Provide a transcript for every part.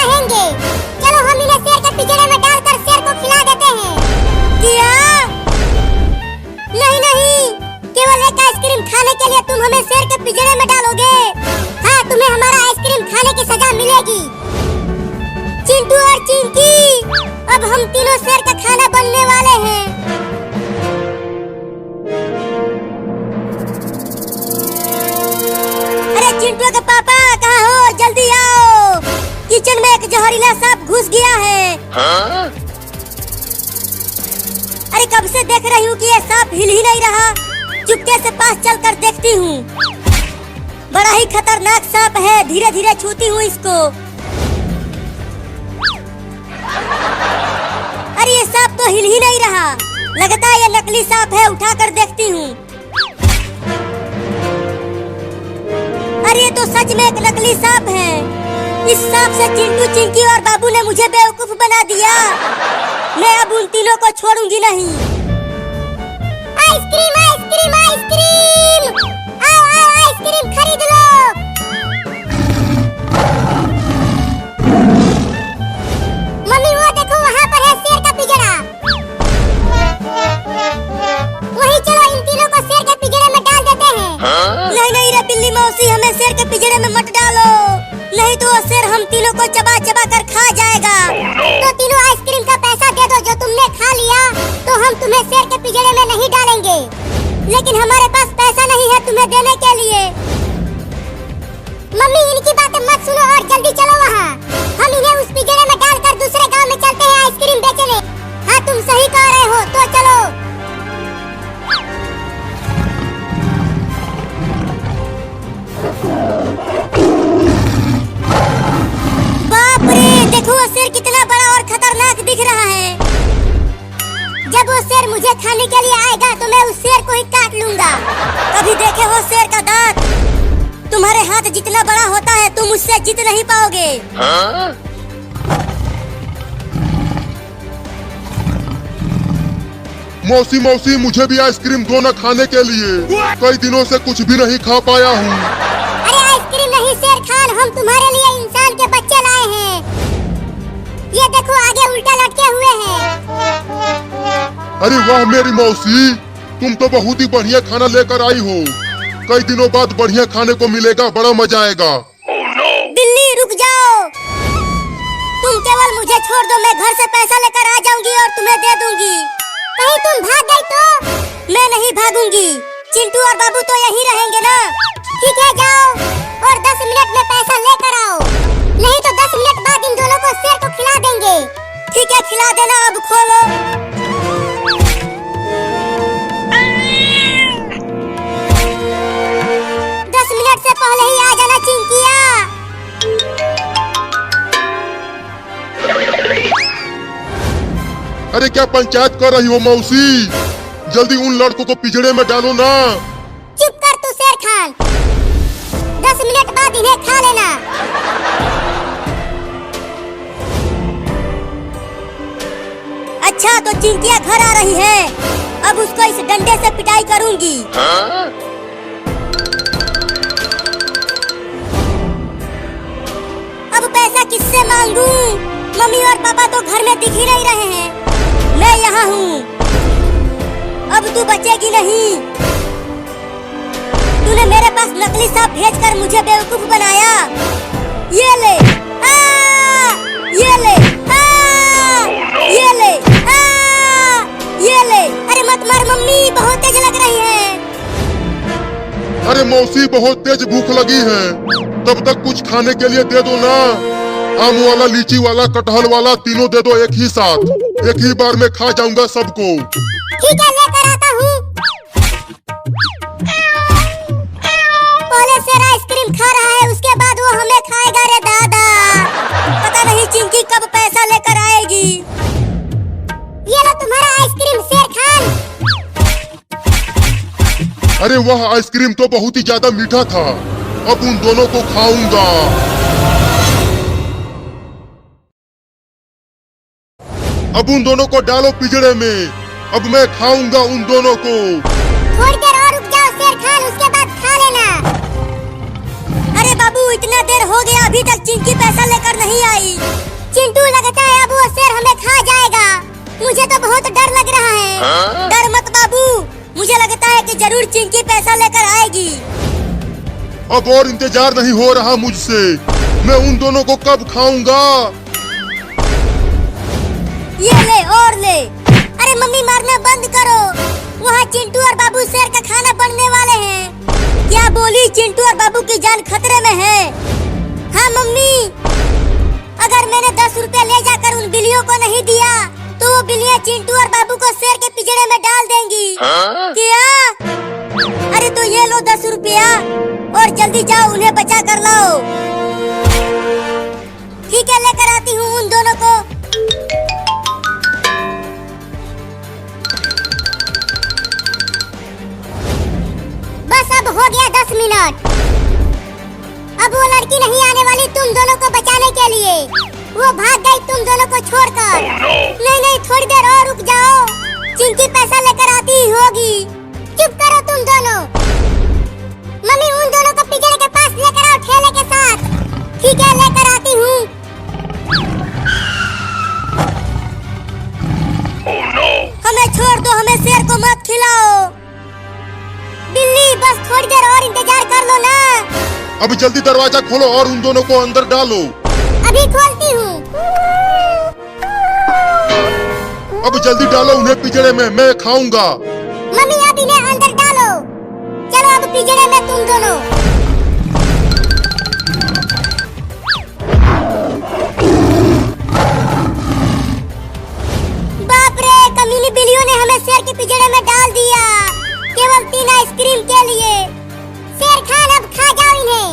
रहेंगे। चलो हम इन्हें शेर के पिंजरे में डालकर शेर को खिला देते हैं। क्या? नहीं नहीं, केवल एक आइसक्रीम खाने के लिए तुम हमें शेर के पिंजरे में डालोगे? हाँ, तुम्हें हमारा आइसक्रीम खाने की सजा मिलेगी। चिंटू और चिंकी, अब हम तीनों शेर का खाना बनने वाले हैं। अरे चिंटू के पापा कहाँ हो? जल्दी आओ, किचन में एक जहरीला सांप घुस गया है। हाँ? अरे कब से देख रही हूँ कि ये सांप हिल ही नहीं रहा। चुपके से पास चलकर देखती हूँ। बड़ा ही खतरनाक सांप है, धीरे धीरे छूती हूँ इसको। अरे ये सांप तो हिल ही नहीं रहा, लगता है ये नकली सांप है। उठाकर देखती हूँ। अरे ये तो सच में एक नकली सांप है। इस सांप से चिंटू, चिंकी और बाबू ने मुझे बेवकूफ बना दिया। मैं अब उन तीनों को छोड़ूंगी नहीं। आइसक्रीम आइसक्रीम आइसक्रीम, आओ आओ आइसक्रीम खरीद लो। मम्मी वो देखो, वहाँ पर है शेर का पिंजरा। वहीं चलो इन तीनों को शेर के पिंजरे में डाल देते हैं। हाँ? नहीं नहीं रे बिल्ली मौसी, हमें शेर के पिंजरे में मत डालो, नहीं तो वो शेर हम तीनों को चबा चबा कर खा जाएगा। तो तीनों आइसक्रीम का पैसा दे दो जो तुमने खा लिया, तो हम तुम्हें शेर के पिंजरे में नहीं डालेंगे। लेकिन हमारे पास पैसा नहीं है तुम्हें देने के लिए। मम्मी इनकी बातें मत सुनो और जल्दी चलो वहाँ। हम इन्हें उस पिंजरे में डालकर दूसरे गांव में चलते हैं आइसक्रीम बेचने। हाँ तुम सही कह रहे हो, तो चलो। बाप रे, देखो वो शेर कितना बड़ा और खतरनाक दिख रहा है। जब वो शेर मुझे खाने के लिए आएगा तो मैं उस शेर को ही काट लूंगा। कभी देखे हो शेर का दांत? तुम्हारे हाथ जितना बड़ा होता है तुम उससे जीत नहीं पाओगे। हाँ? मौसी मौसी, मुझे भी आइसक्रीम दो ना खाने के लिए। कई दिनों से कुछ भी नहीं खा पाया हूँ। अरे आइसक्रीम नहीं शेर खान, हम तुम्हारे लिए इंसान के बच्चे लाए हैं। ये देखो आगे उल्टा लटके हुए हैं। अरे वाह मेरी मौसी, तुम तो बहुत ही बढ़िया खाना लेकर आई हो। कई दिनों बाद बढ़िया खाने को मिलेगा, बड़ा मजा आएगा। बिल्ली रुक जाओ, तुम केवल मुझे छोड़ दो, मैं घर से पैसा लेकर आ जाऊंगी और तुम्हें दे दूंगी। कहीं तुम भाग गई तो? मैं नहीं भागूंगी, चिंटू और बाबू तो यहीं रहेंगे ना। ठीक है जाओ और 10 मिनट में पैसा लेकर आओ, नहीं तो 10 मिनट बाद इन दोनों को शेर को खिला देंगे। ठीक है खिला देना, अब खोलो। 10 मिनट से पहले ही आ जाना चिंकिया। अरे क्या पंचायत कर रही हो मौसी? जल्दी उन लड़कों को पिंजरे में डालो ना। चुप कर तू शेर खान, 10 मिनट बाद इन्हें खा लेना। अच्छा तो चिंकिया घर आ रही है, अब उसको इस डंडे से पिटाई करूंगी। हाँ? अब पैसा किससे मांगू? मम्मी और पापा तो घर में दिख ही नहीं रहे हैं। मैं यहाँ हूँ, अब तू बचेगी नहीं। तूने मेरे पास नकली सांप भेजकर मुझे बेवकूफ बनाया। ये ले, ये ले, ये ले, ये ले। अरे मत मार मम्मी, बहुत तेज लग रही है। अरे मौसी बहुत तेज भूख लगी है, तब तक कुछ खाने के लिए दे दो ना। आम वाला, लीची वाला, कटहल वाला, तीनों दे दो एक ही साथ। एक ही बार में खा जाऊंगा सबको। ठीक है लेकर आता हूँ। पहले शेर आइसक्रीम खा रहा है, उसके बाद वो हमें खाएगा। रे दादा, पता नहीं चिंकी कब पैसा लेकर आएगी। ये लो तुम्हारा आइसक्रीम शेर खान। अरे वह आइसक्रीम तो बहुत ही ज्यादा मीठा था, अब उन दोनों को खाऊंगा। अब उन दोनों को डालो पिंजरे में, अब मैं खाऊंगा उन दोनों को। थोड़ी देर और रुक जाओ शेर खान, उसके बाद खा लेना। अरे बाबू इतना देर हो गया अभी तक चिंकी पैसा लेकर नहीं आई। चिंटू लगता है अब वो शेर हमें खा जाएगा। मुझे तो बहुत डर लग रहा है। डर मत बाबू, मुझे लगता है कि जरूर चिंकी पैसा लेकर आएगी। अब और इंतजार नहीं हो रहा मुझसे। मैं उन दोनों को कब खाऊंगा। ये ले और ले। अरे मम्मी मारना बंद करो। वहाँ चिंटू और बाबू शेर का खाना बनने वाले हैं। क्या बोली? चिंटू और बाबू की जान खतरे में है। हाँ मम्मी, अगर मैंने 10 रुपया ले जाकर उन बिल्लियों को नहीं दिया तो वो बिल्लियाँ चिंटू और बाबू को शेर के पिंजरे में डाल देंगी। क्या? अरे तो ये लो 10 रुपया और जल्दी जाओ उन्हें बचा कर लाओ। ठीक है, लेकर आती हूँ उन दोनों को। बस अब हो गया 10 मिनट। अब वो लड़की नहीं आने वाली तुम दोनों को बचाने के लिए। वो भाग गई तुम दोनों को छोड़कर। नहीं नहीं, थोड़ी देर और रुक जाओ। चिंकी पैसा लेकर आती ही होगी। चुप करो तुम दोनों। मम्मी उन दोनों को पिंजरे के पास लेकर आओ ठेले के साथ। ठीक है, लेकर आती हूँ। हमें छोड़ दो, हमें शेर को मत खिलाओ। बिल्ली बस थोड़ी देर और इंतजार कर लो ना। अभी जल्दी दरवाजा खोलो और उन दोनों को अंदर डालो। अभी खोलती हूँ। अब जल्दी डालो उन्हें पिंजरे में, मैं खाऊंगा। मम्मी अब इन्हें अंदर डालो। चलो अब पिंजरे में तुम दोनों। बाप रे, कमीनी बिल्लियों ने हमें शेर के पिंजरे में डाल दिया, केवल 3 आइसक्रीम के लिए। शेर खान अब खा जाओ इन्हें।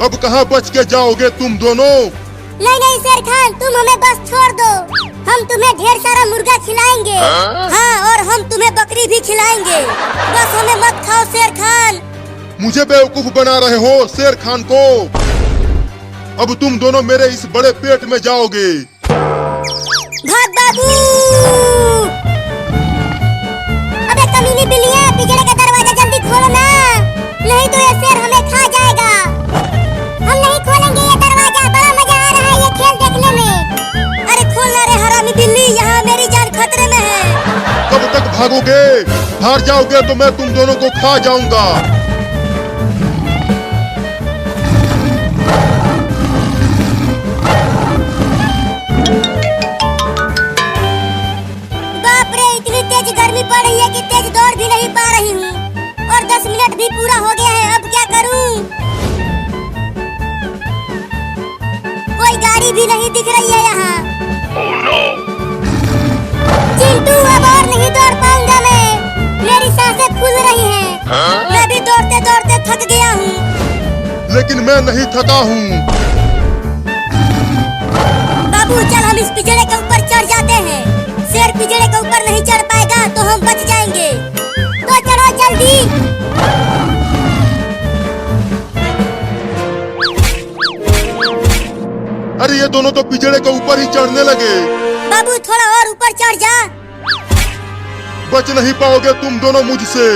अब कहाँ बच के जाओगे तुम दोनों? नहीं नहीं शेर खान, तुम हमें बस छोड़ दो। हम तुम्हें ढेर सारा मुर्गा खिलाएंगे। हाँ, और हम तुम्हें बकरी भी खिलाएंगे। बस हमें मत खाओ शेर खान। मुझे बेवकूफ बना रहे हो शेर खान को। अब तुम दोनों मेरे इस बड़े पेट में जाओगे। भाग बाबू। अबे कमीनी बिल्लियाँ, पिंजरे का दरवाजा जल्दी खोलो ना, नहीं तो ये शेर हमें खा जाएगा। हम नहीं खोलेंगे ये दरवाजा। बड़ा मजा आ रहा है ये खेल देखने में। अरे खोलना रे हरामी बिल्ली, यहाँ मेरी जान खतरे में है। कब तक भागोगे? हार जाओगे तो मैं तुम दोनों को खा जाऊंगा। बाप रे, इतनी तेज गर्मी पड़ रही है कि तेज दौड़ भी नहीं पा रही हूँ। और 10 मिनट भी पूरा हो गया है, अब क्या करूँ? कोई गाड़ी भी नहीं दिख रही है यहाँ। चिंटू अब और नहीं दौड़ पाऊंगा मैं। मेरी सांसें फूल रही हैं। मैं भी दौड़ते दौड़ते थक गया हूँ। लेकिन मैं नहीं थका हूँ। बाबू चल हम इस पिंजरे के ऊपर चढ़ जाते हैं। शेर पिंजरे के ऊपर नहीं चढ़ पाएगा तो हम बच जाएंगे। तो चलो जल्दी। अरे ये दोनों तो पिंजरे के ऊपर ही चढ़ने लगे। बाबू थोड़ा और ऊपर चढ़ जा। बच नहीं पाओगे तुम दोनों मुझसे।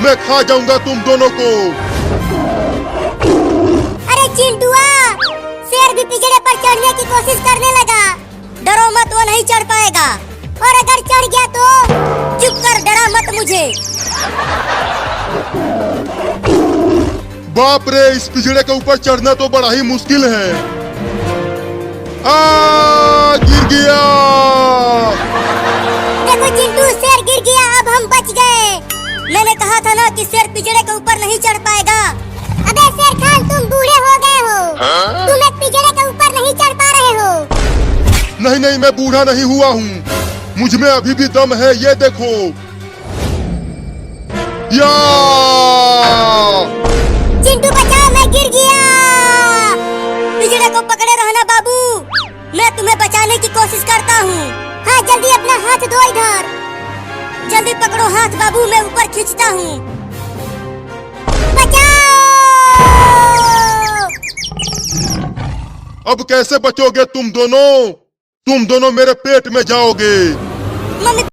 मैं खा जाऊंगा तुम दोनों को। अरे चिंटुआ, शेर भी पिंजरे पर चढ़ने की कोशिश करने लगा। डरो मत, वो नहीं चढ़ पाएगा। और अगर चढ़ गया तो चुप कर, डरा मत मुझे। बाप रे, इस पिंजरे के ऊपर चढ़ना तो बड़ा ही मुश्किल है। गिर गया। देखो चिंटू, शेर गिर गया। अब हम बच गए। मैंने कहा था ना कि शेर पिंजरे के ऊपर नहीं चढ़ पाएगा। अबे शेर खान, तुम बूढ़े हो गए हो। तुम एक पिंजरे के ऊपर नहीं चढ़ पा रहे हो। नहीं नहीं, मैं बूढ़ा नहीं हुआ हूँ। मुझ में अभी भी दम है, ये देखो। या चिंटू बचाओ, मैं गिर गया। पिंजरे को पकड़े रहना बाबू, मैं तुम्हें बचाने की कोशिश करता हूँ। हाँ जल्दी अपना हाथ दो इधर। जल्दी पकड़ो हाथ बाबू, मैं ऊपर खींचता हूँ। बचाओ। अब कैसे बचोगे तुम दोनों? तुम दोनों मेरे पेट में जाओगे। मम्मी